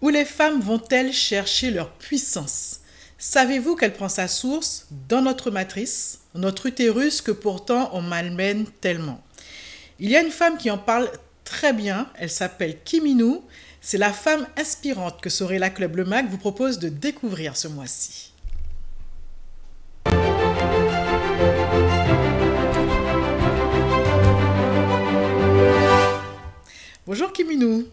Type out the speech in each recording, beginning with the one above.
Où les femmes vont-elles chercher leur puissance? Savez-vous qu'elle prend sa source dans notre matrice, notre utérus que pourtant on malmène tellement? Il y a une femme qui en parle très bien, elle s'appelle Kim In-woo. C'est la femme inspirante que Sorella Club Le Mag vous propose de découvrir ce mois-ci. Bonjour Kim In-woo.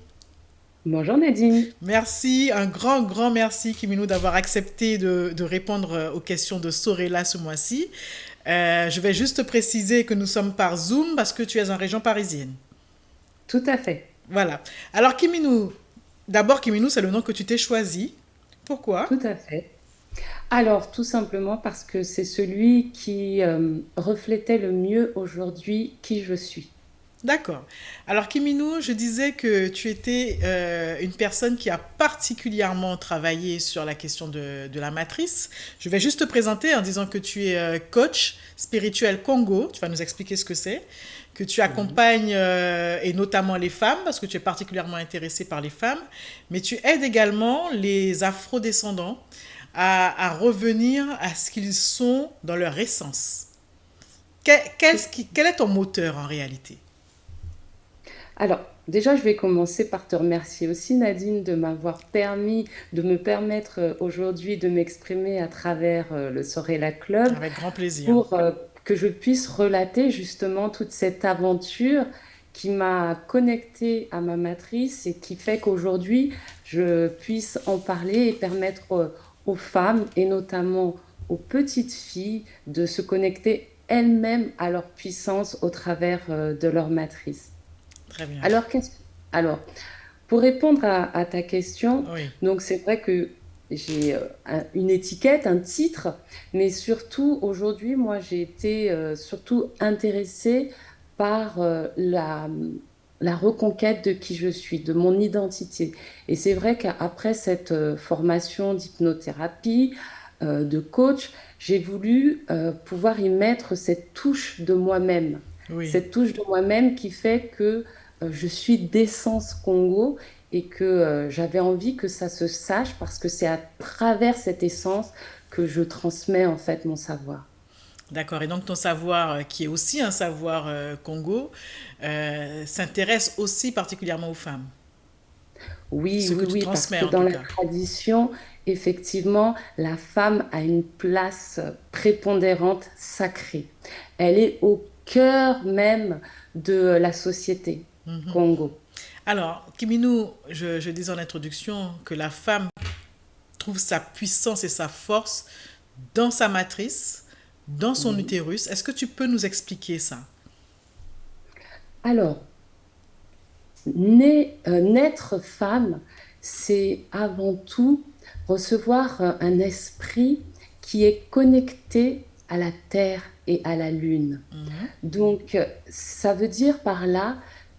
Bonjour Nadine. Merci, un grand, grand merci Kim In-woo d'avoir accepté de répondre aux questions de Sorella ce mois-ci. Je vais juste préciser que nous sommes par Zoom parce que tu es en région parisienne. Tout à fait, Voilà. Alors Kim In-woo, d'abord Kim In-woo, c'est le nom que tu t'es choisi. Pourquoi? tout à fait. Alors, tout simplement parce que c'est celui qui reflétait le mieux aujourd'hui qui je suis. D'accord. Alors Kim In-woo, je disais que tu étais une personne qui a particulièrement travaillé sur la question de la matrice. Je vais juste te présenter en disant que tu es coach spirituel Congo. Tu vas nous expliquer ce que c'est. Que tu Oui. accompagnes et notamment les femmes parce que tu es particulièrement intéressée par les femmes. Mais tu aides également les afrodescendants à revenir à ce qu'ils sont dans leur essence. Quel est ton moteur en réalité? Alors, déjà, je vais commencer par te remercier aussi, Nadine, de m'avoir permis, de me permettre aujourd'hui de m'exprimer à travers le Sorella Club Avec grand plaisir. pour que je puisse relater justement toute cette aventure qui m'a connectée à ma matrice et qui fait qu'aujourd'hui, je puisse en parler et permettre aux femmes et notamment aux petites filles de se connecter elles-mêmes à leur puissance au travers de leur matrice. Très bien. Alors, alors, pour répondre à ta question, Oui. donc c'est vrai que j'ai une étiquette, un titre, mais surtout aujourd'hui, moi j'ai été surtout intéressée par la reconquête de qui je suis, de mon identité. Et c'est vrai qu'après cette formation d'hypnothérapie, de coach, j'ai voulu pouvoir y mettre cette touche de moi-même, Oui. cette touche de moi-même qui fait que je suis d'essence Congo et que j'avais envie que ça se sache parce que c'est à travers cette essence que je transmets en fait mon savoir. D'accord. Et donc ton savoir, qui est aussi un savoir Congo, s'intéresse aussi particulièrement aux femmes. Oui, Ce oui, que tu oui, parce transmets que en dans tout la cas. tradition, effectivement, la femme a une place prépondérante, sacrée. Elle est au cœur même de la société Congo. Alors, Kimino, je disais en introduction que la femme trouve sa puissance et sa force dans sa matrice, dans son Oui. utérus. Est-ce que tu peux nous expliquer ça? Alors, naître femme, c'est avant tout recevoir un esprit qui est connecté à la terre et à la lune. Mhm. Donc, ça veut dire par là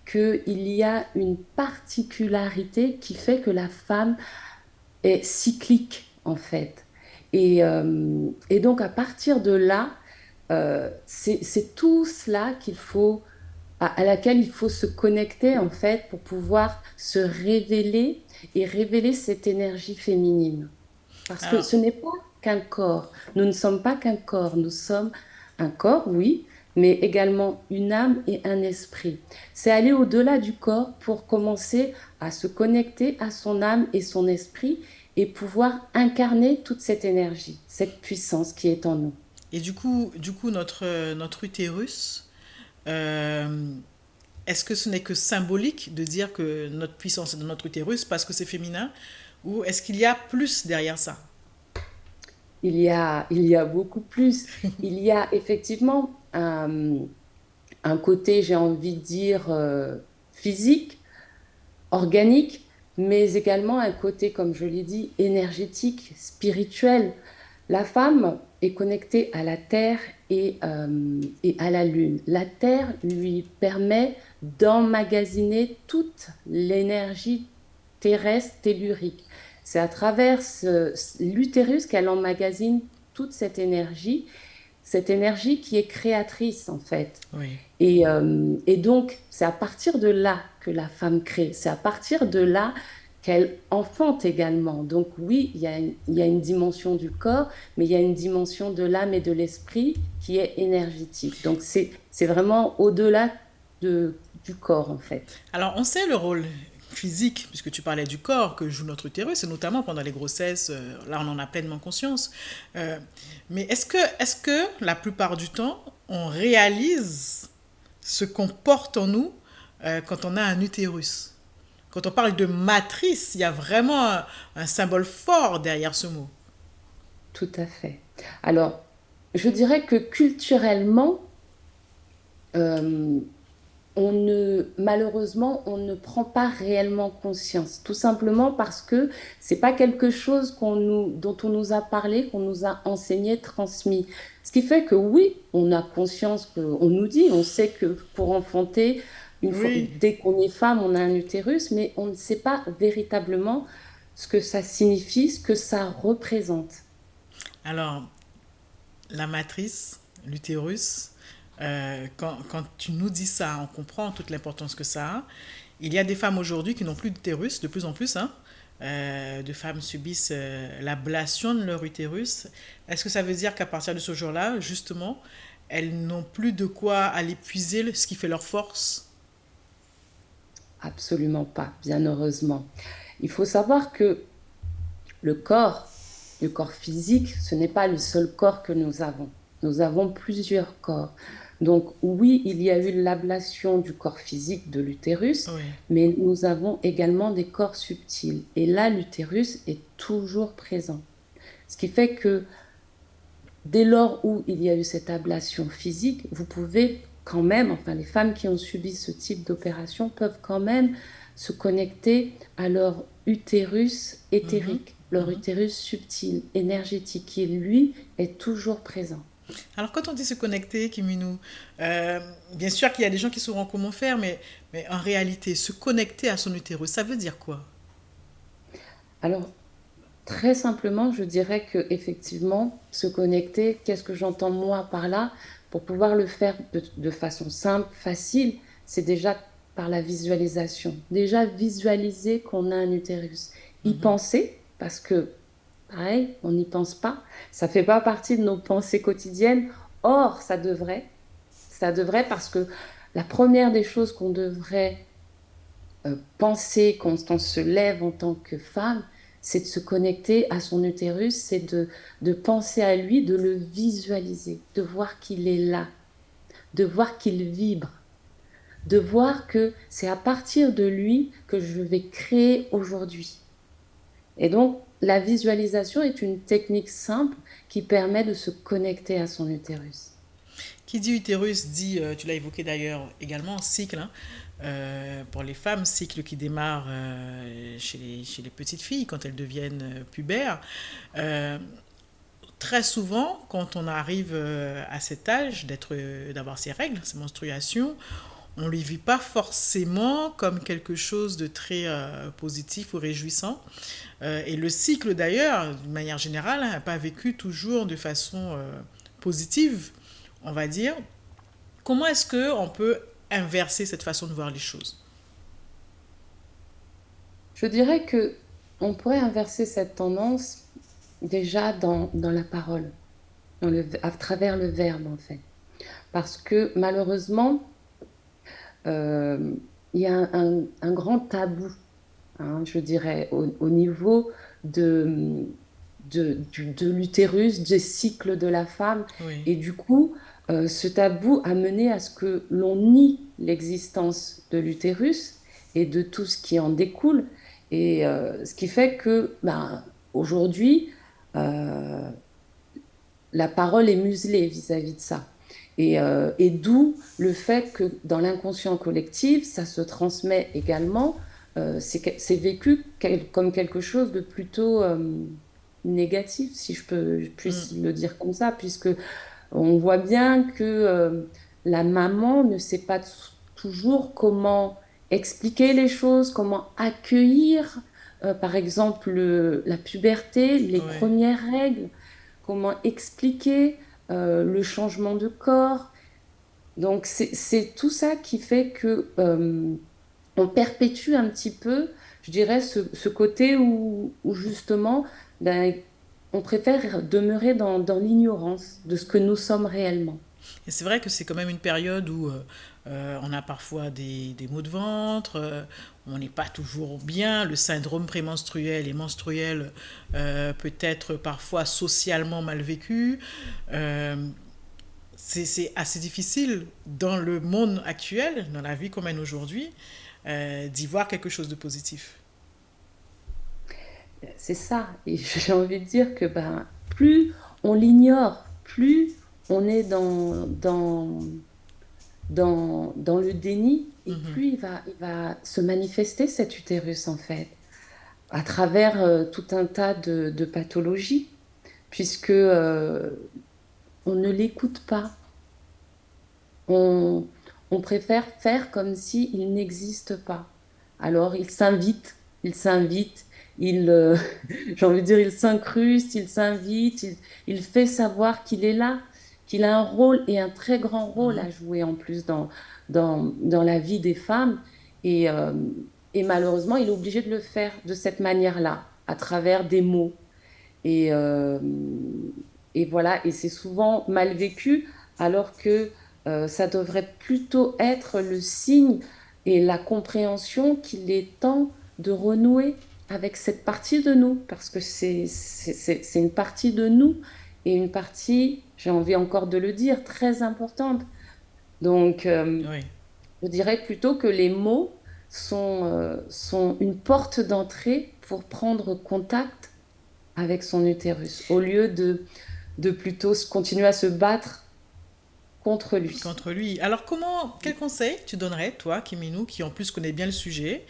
qu'il y a une particularité qui fait que la femme est cyclique, en fait. Et donc, à partir de là, c'est tout cela qu'il faut à laquelle il faut se connecter en fait pour pouvoir se révéler et révéler cette énergie féminine. Parce que Alors, ce n'est pas qu'un corps. Nous ne sommes pas qu'un corps. Nous sommes un corps, oui, mais également une âme et un esprit. C'est aller au-delà du corps pour commencer à se connecter à son âme et son esprit et pouvoir incarner toute cette énergie, cette puissance qui est en nous. et du coup notre utérus, euh, est-ce que ce n'est que symbolique de dire que notre puissance est dans notre utérus parce que c'est féminin ou est-ce qu'il y a plus derrière ça? Il y a beaucoup plus. Il y a effectivement un côté, j'ai envie de dire, physique, organique, mais également un côté, comme je l'ai dit, énergétique, spirituel. La femme est connectée à la terre et à la lune. La terre lui permet d'emmagasiner toute l'énergie terrestre tellurique. C'est à travers l'utérus qu'elle emmagasine toute cette énergie qui est créatrice en fait. Oui. Et donc, c'est à partir de là que la femme crée. C'est à partir de là qu'elle enfante également. Donc oui, il y a une dimension du corps, mais il y a une dimension de l'âme et de l'esprit qui est énergétique. Donc c'est vraiment au-delà du corps, en fait. Alors, on sait le rôle physique, puisque tu parlais du corps, que joue notre utérus, et notamment pendant les grossesses, là on en a pleinement conscience. Euh, mais est-ce que la plupart du temps, on réalise ce qu'on porte en nous quand on a un utérus? Quand on parle de matrice, il y a vraiment un symbole fort derrière ce mot. Tout à fait. Alors, je dirais que culturellement, euh, malheureusement, on ne prend pas réellement conscience, tout simplement parce que c'est pas quelque chose dont on nous a parlé, qu'on nous a enseigné, transmis. Ce qui fait que oui, on a conscience, on nous dit, on sait que pour enfanter, Oui. dès qu'on est femme, on a un utérus, mais on ne sait pas véritablement ce que ça signifie, ce que ça représente. Alors, la matrice, l'utérus, quand tu nous dis ça, on comprend toute l'importance que ça a. Il y a des femmes aujourd'hui qui n'ont plus d'utérus, de plus en plus, hein. De femmes subissent l'ablation de leur utérus. Est-ce que ça veut dire qu'à partir de ce jour-là, justement, elles n'ont plus de quoi aller puiser ce qui fait leur force? Absolument pas, bien heureusement. Il faut savoir que le corps, le corps physique, ce n'est pas le seul corps que nous avons. Nous avons plusieurs corps. Donc oui, il y a eu l'ablation du corps physique de l'utérus, Oui. mais nous avons également des corps subtils. Et là, l'utérus est toujours présent. Ce qui fait que dès lors où il y a eu cette ablation physique, vous pouvez quand même, enfin les femmes qui ont subi ce type d'opération peuvent quand même se connecter à leur utérus Mhm, éthérique, leur mhm. utérus subtil, énergétique, qui lui est toujours présent. Alors, quand on dit se connecter, Kiminou, euh, bien sûr qu'il y a des gens qui sauront comment faire, mais en réalité, se connecter à son utérus, ça veut dire quoi? Alors, très simplement, je dirais que effectivement, se connecter, qu'est-ce que j'entends moi par là? Pour pouvoir le faire de façon simple, facile, c'est déjà par la visualisation. Déjà visualiser qu'on a un utérus. Y Mhm. penser, parce que pareil, on n'y pense pas. Ça fait pas partie de nos pensées quotidiennes. Or, ça devrait. Ça devrait parce que la première des choses qu'on devrait penser quand on se lève en tant que femme, c'est de se connecter à son utérus, c'est de penser à lui, de le visualiser, de voir qu'il est là, de voir qu'il vibre, de voir que c'est à partir de lui que je vais créer aujourd'hui. Et donc, la visualisation est une technique simple qui permet de se connecter à son utérus. Qui dit utérus dit, tu l'as évoqué d'ailleurs également, cycle, hein. Pour les femmes, cycle qui démarre chez les petites filles quand elles deviennent pubères. Euh, Très souvent, quand on arrive à cet âge d'avoir ses règles, ses menstruations, on ne les vit pas forcément comme quelque chose de très positif ou réjouissant. Et le cycle d'ailleurs, d'une manière générale, n'est pas vécu toujours de façon positive, on va dire. Comment est-ce qu'on peut inverser cette façon de voir les choses? Je dirais que on pourrait inverser cette tendance déjà dans la parole, à travers le verbe en fait. Parce que malheureusement, euh, il y a un grand tabou, hein, je dirais, au niveau de, de l'utérus, des cycles de la femme. Oui. Et du coup, ce tabou a mené à ce que l'on nie l'existence de l'utérus et de tout ce qui en découle. Et ce qui fait que, ben, aujourd'hui, euh, la parole est muselée vis-à-vis de ça. Et d'où le fait que dans l'inconscient collectif, ça se transmet également, c'est vécu comme quelque chose de plutôt négatif, si je Mm. puisse le dire comme ça, puisque on voit bien que la maman ne sait pas toujours comment expliquer les choses, comment accueillir, par exemple, la puberté, les Ouais. premières règles, comment expliquer le changement de corps. Donc c'est tout ça qui fait que on perpétue un petit peu je dirais, ce côté où justement, ben, on préfère demeurer dans l'ignorance de ce que nous sommes réellement. Et c'est vrai que c'est quand même une période où on a parfois des maux de ventre, on n'est pas toujours bien, le syndrome prémenstruel et menstruel peut être parfois socialement mal vécu. Euh, c'est assez difficile dans le monde actuel, dans la vie qu'on mène aujourd'hui, d'y voir quelque chose de positif. C'est ça. Et j'ai envie de dire que ben, plus on l'ignore, plus on est dans le déni, et Mhm. plus il va se manifester cet utérus, en fait, à travers tout un tas de pathologies, puisque on ne l'écoute pas. On, on préfère faire comme s'il n'existe pas. Alors il s'invite, j'ai envie de dire, il s'incruste, il s'invite, il fait savoir qu'il est là, qu'il a un rôle et un très grand rôle Mhm. à jouer en plus dans la vie des femmes. Et, euh, et malheureusement, il est obligé de le faire de cette manière-là, à travers des mots. Et, euh, et voilà, et c'est souvent mal vécu, alors que ça devrait plutôt être le signe et la compréhension qu'il est temps de renouer avec cette partie de nous, parce que c'est une partie de nous et une partie, j'ai envie encore de le dire, très importante. Donc, Oui. je dirais plutôt que les mots sont une porte d'entrée pour prendre contact avec son utérus, au lieu de plutôt continuer à se battre contre lui. Contre lui. Alors, quel conseil tu donnerais, toi, Kiminou, qui en plus connaît bien le sujet,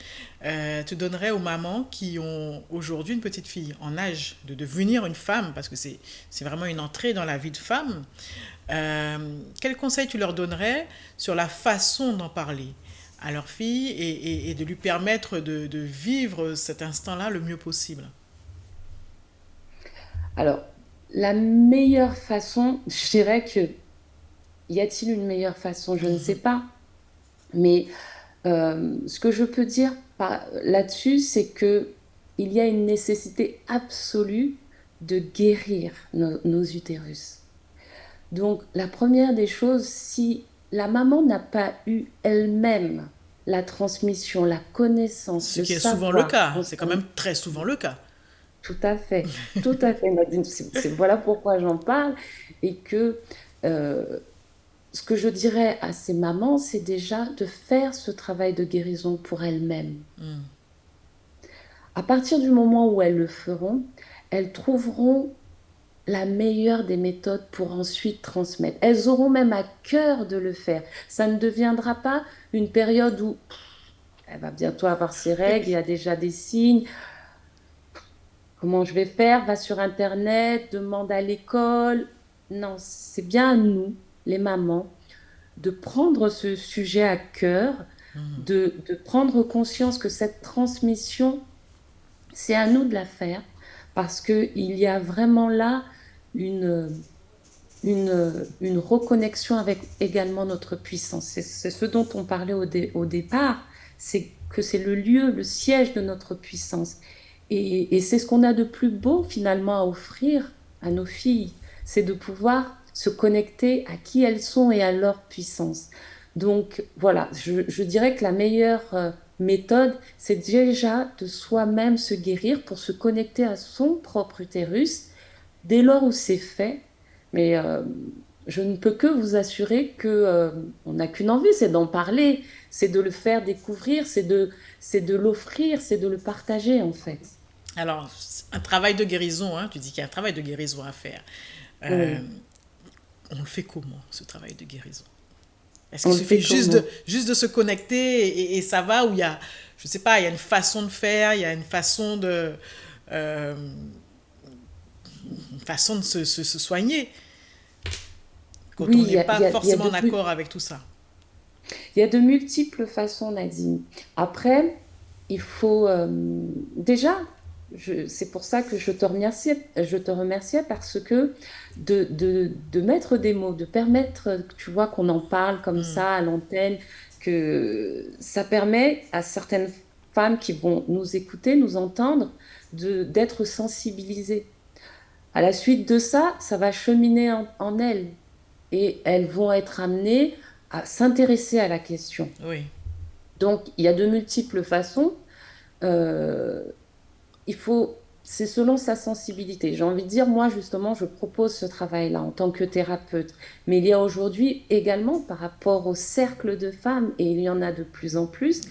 tu donnerais aux mamans qui ont aujourd'hui une petite fille en âge de devenir une femme, parce que c'est vraiment une entrée dans la vie de femme. Quel conseil tu leur donnerais sur la façon d'en parler à leur fille et de lui permettre de vivre cet instant-là le mieux possible? Alors, la meilleure façon, je dirais que, y a-t-il une meilleure façon? Je ne sais pas. Mais ce que je peux dire là-dessus, c'est que il y a une nécessité absolue de guérir nos utérus. Donc, la première des choses, si la maman n'a pas eu elle-même la transmission, la connaissance, Ce le qui est souvent le savoir, cas, c'est quand même très souvent le cas. tout à fait, Nadine. Voilà pourquoi j'en parle. Et que euh, ce que je dirais à ces mamans, c'est déjà de faire ce travail de guérison pour elles-mêmes. Mm. À partir du moment où elles le feront, elles trouveront la meilleure des méthodes pour ensuite transmettre. Elles auront même à cœur de le faire. Ça ne deviendra pas une période où elle va bientôt avoir ses règles, il y a déjà des signes. Comment je vais faire? Va sur Internet, demande à l'école. Non, c'est bien à nous, les mamans, de prendre ce sujet à cœur, de prendre conscience que cette transmission, c'est à nous de la faire, parce qu'il y a vraiment là une, une reconnexion avec également notre puissance. C'est ce dont on parlait au départ, c'est que c'est le lieu, le siège de notre puissance. Et c'est ce qu'on a de plus beau finalement à offrir à nos filles, c'est de pouvoir se connecter à qui elles sont et à leur puissance. Donc voilà, je dirais que la meilleure méthode, c'est déjà de soi-même se guérir pour se connecter à son propre utérus dès lors où c'est fait. Mais je ne peux que vous assurer que on n'a qu'une envie, c'est d'en parler, c'est de le faire découvrir, c'est de l'offrir, c'est de le partager en fait. Alors, un travail de guérison, hein, tu dis qu'il y a un travail de guérison à faire. Euh, Oui, on le fait comment, ce travail de guérison? Est-ce qu'il on le suffit fait comment? juste de se connecter et ça va, ou il y a, je sais pas, il y a une façon de faire, il y a euh, une façon de se soigner quand Oui, on n'est pas il y a forcément en accord avec tout ça. il y a de multiples façons, Nadine. Après, il faut déjà, c'est pour ça que je te remerciais parce que de mettre des mots, de permettre, tu vois, qu'on en parle comme Hmm. ça à l'antenne, que ça permet à certaines. femmes qui vont nous écouter, nous entendre, d'être sensibilisées. À la suite de ça, ça va cheminer en elles et elles vont être amenées à s'intéresser à la question. Oui, Donc, il y a de multiples façons. Euh, il faut, c'est selon sa sensibilité. J'ai envie de dire, moi, justement, je propose ce travail-là en tant que thérapeute. Mais il y a aujourd'hui également, par rapport au cercle de femmes, et il y en a de plus en plus,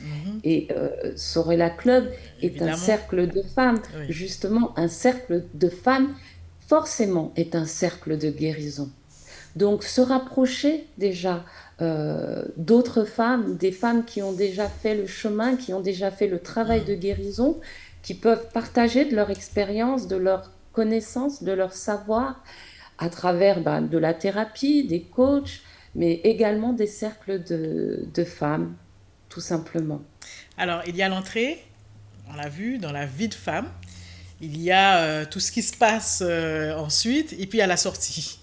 et Sorella Club est un évidemment. cercle de femmes. Oui. Justement, un cercle de femmes, forcément, est un cercle de guérison. Donc, se rapprocher déjà d'autres femmes, des femmes qui ont déjà fait le chemin, qui ont déjà fait le travail de guérison, qui peuvent partager de leur expérience, de leur connaissance, de leur savoir à travers de la thérapie, des coachs, mais également des cercles de femmes, tout simplement. Alors, il y a l'entrée, on l'a vu, dans la vie de femme. Il y a tout ce qui se passe ensuite, et puis il y a la sortie.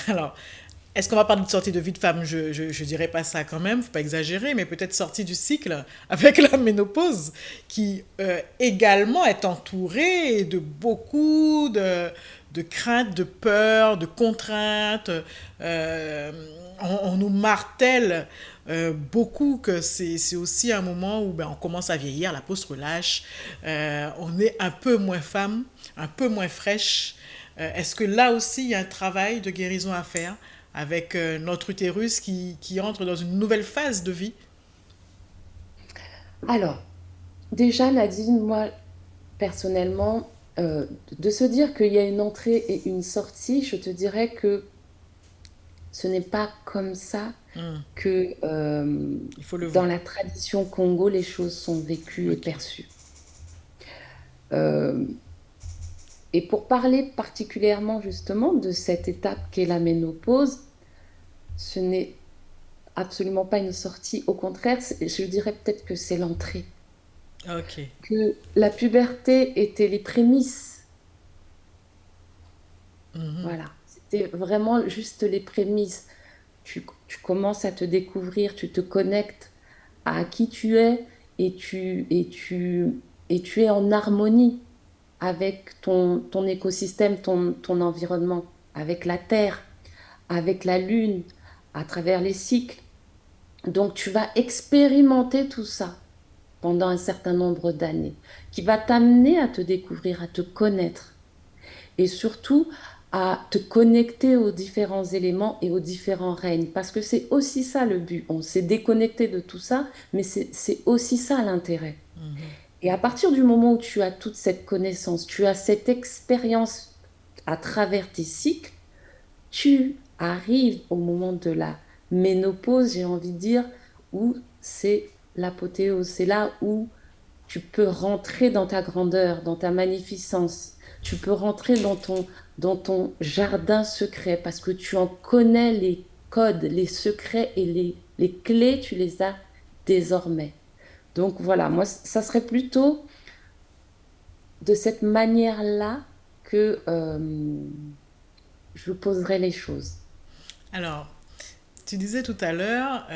Alors, est-ce qu'on va parler de sortie de vie de femme? Je dirais pas ça quand même, faut pas exagérer, mais peut-être sortie du cycle avec la ménopause, qui également est entourée de beaucoup de craintes, de peurs, de contraintes. On nous martèle beaucoup que c'est aussi un moment où ben, on commence à vieillir, la peau se relâche, on est un peu moins femme, un peu moins fraîche. Est-ce que là aussi, il y a un travail de guérison à faire avec notre utérus qui entre dans une nouvelle phase de vie? Alors, déjà, Nadine, moi, personnellement, de se dire qu'il y a une entrée et une sortie, je te dirais que ce n'est pas comme ça Hmm, que il faut le dans voir. la tradition Congo, les choses sont vécues et Ok. perçues. Euh, et pour parler particulièrement justement de cette étape qu'est la ménopause, ce n'est absolument pas une sortie, au contraire, je dirais peut-être que c'est l'entrée. Ok. Que la puberté était les prémices. Mhm. Voilà, c'était vraiment juste les prémices. Tu commences à te découvrir, tu te connectes à qui tu es et tu es en harmonie avec ton écosystème, ton environnement, avec la terre, avec la lune, à travers les cycles. Donc tu vas expérimenter tout ça pendant un certain nombre d'années, qui va t'amener à te découvrir, à te connaître et surtout à te connecter aux différents éléments et aux différents règnes. Parce que c'est aussi ça le but. On s'est déconnecté de tout ça, mais c'est aussi ça l'intérêt. Et à partir du moment où tu as toute cette connaissance, tu as cette expérience à travers tes cycles, tu arrives au moment de la ménopause, j'ai envie de dire, où c'est l'apothéose. C'est là où tu peux rentrer dans ta grandeur, dans ta magnificence. Tu peux rentrer dans ton jardin secret parce que tu en connais les codes, les secrets et les clés, tu les as désormais. Donc voilà, moi, ça serait plutôt de cette manière-là que je poserais les choses. Alors, tu disais tout à l'heure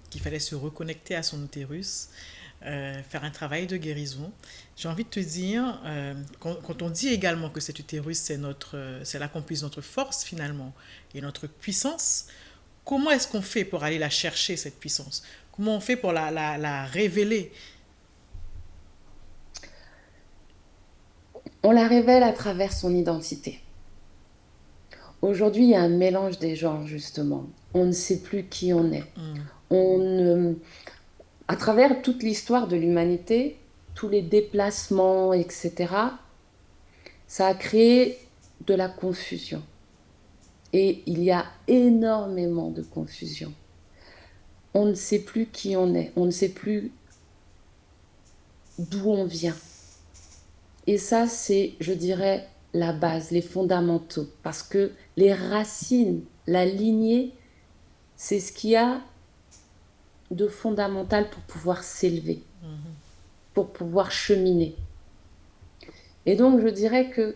qu'il fallait se reconnecter à son utérus, faire un travail de guérison. J'ai envie de te dire, quand on dit également que cet utérus, c'est l'accomplissement de notre force finalement et notre puissance, comment est-ce qu'on fait pour aller la chercher, cette puissance? Comment on fait pour la révéler? On la révèle à travers son identité. Aujourd'hui, il y a un mélange des genres, justement. On ne sait plus qui on est. On ne- À travers toute l'histoire de l'humanité, tous les déplacements, etc., ça a créé de la confusion. Et il y a énormément de confusion. On ne sait plus qui on est, on ne sait plus d'où on vient. Et ça, c'est, je dirais, la base, les fondamentaux. Parce que les racines, la lignée, c'est ce qu'il y a de fondamental pour pouvoir s'élever, pour pouvoir cheminer. Et donc, je dirais que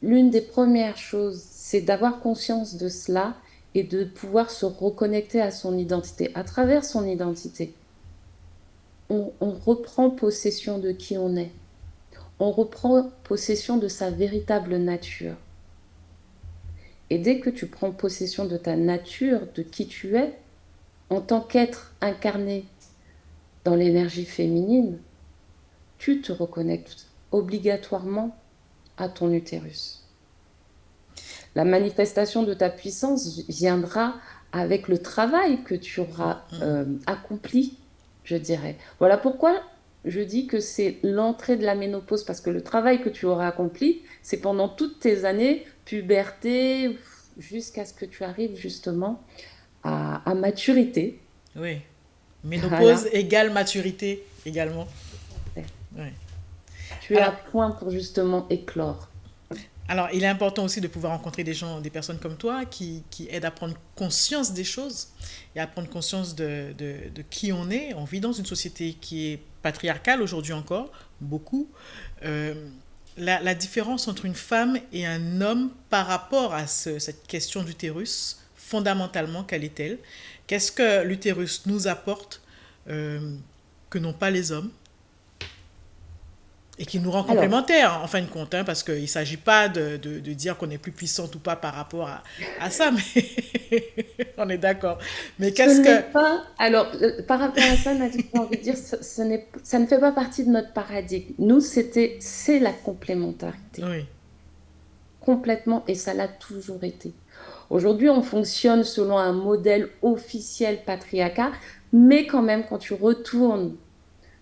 l'une des premières choses, c'est d'avoir conscience de cela et de pouvoir se reconnecter à son identité. À travers son identité, on reprend possession de qui on est. On reprend possession de sa véritable nature. Et dès que tu prends possession de ta nature, de qui tu es, en tant qu'être incarné dans l'énergie féminine, tu te reconnectes obligatoirement à ton utérus. La manifestation de ta puissance viendra avec le travail que tu auras accompli, je dirais. Voilà pourquoi je dis que c'est l'entrée de la ménopause, parce que le travail que tu auras accompli, c'est pendant toutes tes années, puberté, jusqu'à ce que tu arrives justement à maturité. Oui. Ménopause Voilà. égale maturité également. Oui. Tu es à Alors, point pour justement éclore. alors, il est important aussi de pouvoir rencontrer des gens, des personnes comme toi qui aident à prendre conscience des choses et à prendre conscience de qui on est. On vit dans une société qui est patriarcale aujourd'hui encore, beaucoup. Euh, la différence entre une femme et un homme par rapport à cette question d'utérus, fondamentalement, quelle est-elle? Qu'est-ce que l'utérus nous apporte que n'ont pas les hommes? Et qui nous rend Alors, complémentaires, en fin de compte, hein, parce qu'il ne s'agit pas de dire qu'on est plus puissante ou pas par rapport à ça, mais on est d'accord. Mais ce qu'est-ce n'est que... pas. Alors, par rapport à ça, Nadine, j'ai envie de dire, ça ne fait pas partie de notre paradigme. Nous, c'est la complémentarité, Oui, complètement, et ça l'a toujours été. Aujourd'hui, on fonctionne selon un modèle officiel patriarcat, mais quand même, quand tu retournes,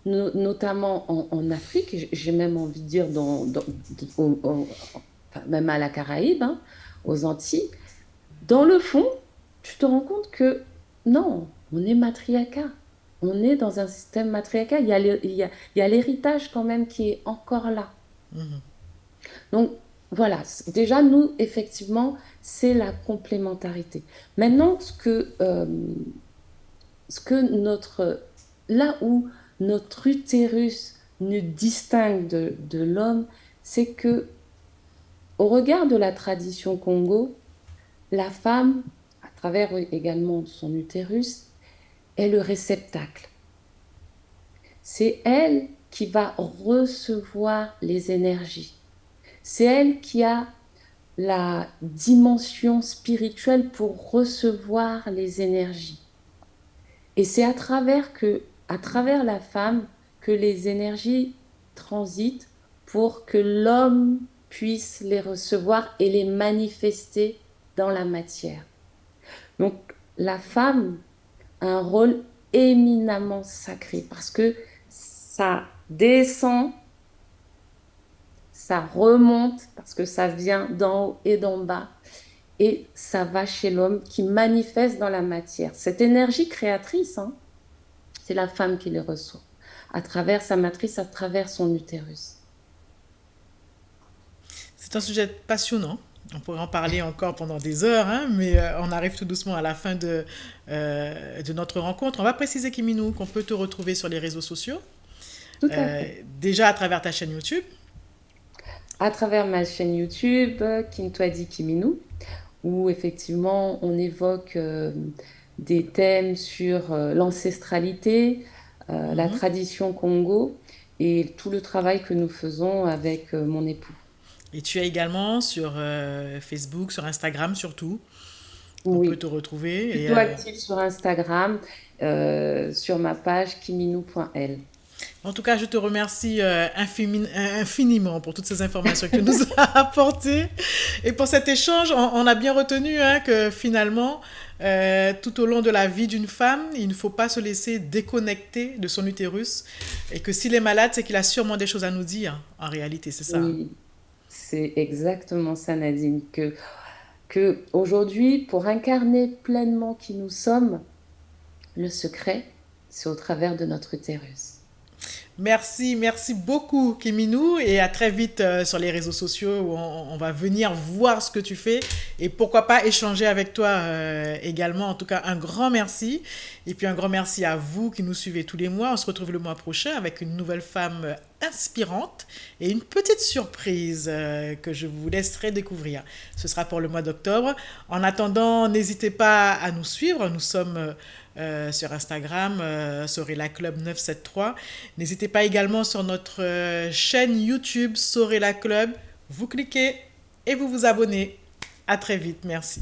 notamment en Afrique, j'ai même envie de dire enfin, même à la Caraïbe, hein, aux Antilles, dans le fond, tu te rends compte que non, on est matriarcat. On est dans un système matriarcal. Il y a l'héritage quand même qui est encore là. Donc voilà, déjà nous, effectivement, c'est la complémentarité. Maintenant, là où notre utérus nous distingue de l'homme, c'est que au regard de la tradition Congo, la femme, à travers également son utérus, est le réceptacle. C'est elle qui va recevoir les énergies. C'est elle qui a la dimension spirituelle pour recevoir les énergies. Et c'est à travers la femme que les énergies transitent pour que l'homme puisse les recevoir et les manifester dans la matière. Donc, la femme a un rôle éminemment sacré parce que ça descend, ça remonte parce que ça vient d'en haut et d'en bas et ça va chez l'homme qui manifeste dans la matière. Cette énergie créatrice, hein, c'est la femme qui les reçoit à travers sa matrice, à travers son utérus. c'est un sujet passionnant. On pourrait en parler encore pendant des heures, hein, mais on arrive tout doucement à la fin de notre rencontre. On va préciser, Kiminou, qu'on peut te retrouver sur les réseaux sociaux, Tout à fait. déjà à travers ta chaîne YouTube. À travers ma chaîne YouTube, Kintwadi Kiminou, où effectivement on évoque des thèmes sur l'ancestralité, la Mhm. tradition Congo et tout le travail que nous faisons avec mon époux. Et tu es également sur Facebook, sur Instagram surtout. On peut te Oui, retrouver. Et, plutôt active sur Instagram, sur ma page kiminou.l. en tout cas, je te remercie infiniment pour toutes ces informations que tu nous as apportées. Et pour cet échange, on a bien retenu hein, que finalement, tout au long de la vie d'une femme, il ne faut pas se laisser déconnecter de son utérus. Et que s'il est malade, c'est qu'il a sûrement des choses à nous dire. En réalité, c'est ça. Oui, c'est exactement ça, Nadine, que aujourd'hui, pour incarner pleinement qui nous sommes, le secret, c'est au travers de notre utérus. Merci beaucoup Kiminou et à très vite sur les réseaux sociaux où on va venir voir ce que tu fais et pourquoi pas échanger avec toi également. En tout cas, un grand merci et puis un grand merci à vous qui nous suivez tous les mois. On se retrouve le mois prochain avec une nouvelle femme inspirante et une petite surprise que je vous laisserai découvrir. Ce sera pour le mois d'octobre. En attendant, n'hésitez pas à nous suivre. Nous sommes sur Instagram, Sorella Club 973. N'hésitez pas également sur notre chaîne YouTube Sorella Club. Vous cliquez et vous vous abonnez. À très vite. Merci.